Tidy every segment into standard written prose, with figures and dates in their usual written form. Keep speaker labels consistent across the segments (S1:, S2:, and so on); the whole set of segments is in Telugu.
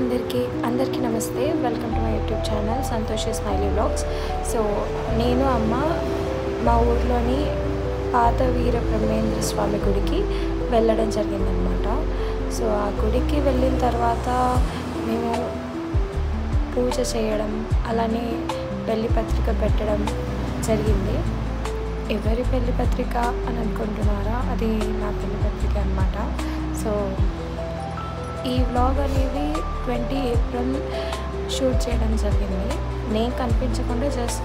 S1: అందరికీ నమస్తే. Welcome to my YouTube channel Santoshi smiley vlogs. So నేను అమ్మ మా ఊర్లోని పాత వీర బ్రహ్మేంద్ర స్వామి గుడికి వెళ్ళడం జరిగిందనమాట. సో ఆ గుడికి వెళ్ళిన తర్వాత మేము పూజ చేయడం, అలానే పెళ్లి పత్రిక పెట్టడం జరిగింది. ఎవరి పెళ్లి పత్రిక అని అనుకుంటున్నారా? అది నా పెళ్లి పత్రిక అనమాట. సో ఈ వ్లాగ్ అనేది 20 ఏప్రిల్ షూట్ చేయడం జరిగింది. నేను కనిపించకుండా జస్ట్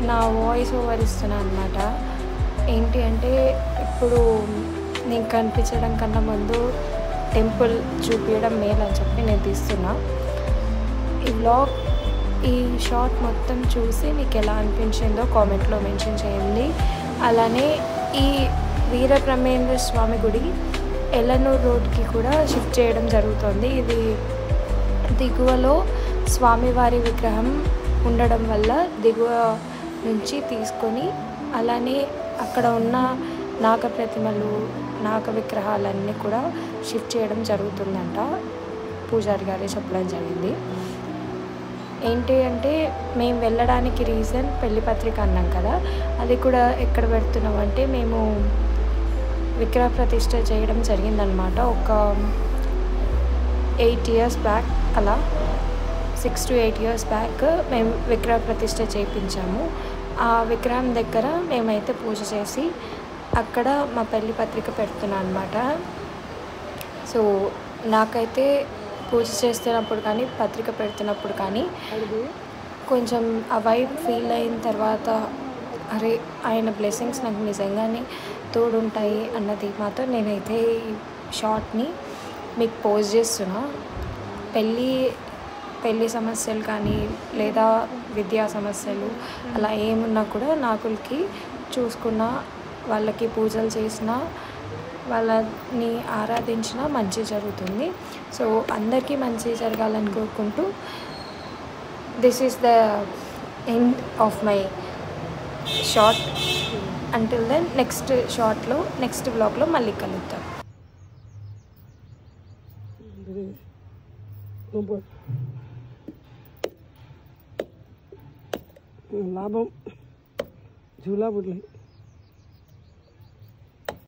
S1: నా వాయిస్ ఓవర్ ఇస్తున్నాను అనమాట. ఏంటి అంటే, ఇప్పుడు నేను కనిపించడం కన్నా ముందు టెంపుల్ చూపించడం మేలు అని చెప్పి నేను తీస్తున్నా. ఈ వ్లాగ్, ఈ షార్ట్ మొత్తం చూసి మీకు ఎలా అనిపించిందో కామెంట్లో మెన్షన్ చేయండి. అలానే ఈ వీర బ్రహ్మేంద్ర స్వామి గుడి ఎల్లనూరు రోడ్కి కూడా షిఫ్ట్ చేయడం జరుగుతుంది. ఇది దిగువలో స్వామివారి విగ్రహం ఉండడం వల్ల దిగువ నుంచి తీసుకొని, అలానే అక్కడ ఉన్న నాగ ప్రతిమలు, నాగ విగ్రహాలన్నీ కూడా షిఫ్ట్ చేయడం జరుగుతుందంట. పూజారి గారే చెప్పడం జరిగింది. ఏంటి అంటే, మేము వెళ్ళడానికి రీజన్ పెళ్లి పత్రిక అన్నాం కదా, అది కూడా ఎక్కడ పెడుతున్నాం అంటే, మేము విగ్రహ ప్రతిష్ఠ చేయడం జరిగిందనమాట. ఒక 8 years బ్యాక్, అలా 6 to 8 years బ్యాక్ మేము విగ్రహ ప్రతిష్ఠ చేయించాము. ఆ విగ్రహం దగ్గర మేమైతే పూజ చేసి అక్కడ మా పెళ్లి పత్రిక పెడుతున్నాం అనమాట. సో నాకైతే పూజ చేస్తున్నప్పుడు కానీ, పత్రిక పెడుతున్నప్పుడు కానీ కొంచెం ఆ వైబ్ ఫీల్ అయిన తర్వాత, అరే ఆయన బ్లెస్సింగ్స్ నాకు నిజంగానే తోడుంటాయి అన్నది మాత్రం నేనైతే ఈ షార్ట్ని మీకు పోస్ట్ చేస్తున్నా. పెళ్ళి సమస్యలు కానీ, లేదా విద్యా సమస్యలు అలా ఏమున్నా కూడా నాకులకి చూసుకున్న, వాళ్ళకి పూజలు చేసిన, వాళ్ళని ఆరాధించిన మంచి జరుగుతుంది. సో అందరికీ మంచి జరగాలని కోరుకుంటూ, this is the end of my short. Until then next షార్ట్లో, నెక్స్ట్ బ్లాగ్లో మళ్ళీ కలుద్దాం.
S2: लाभ झूला बुडले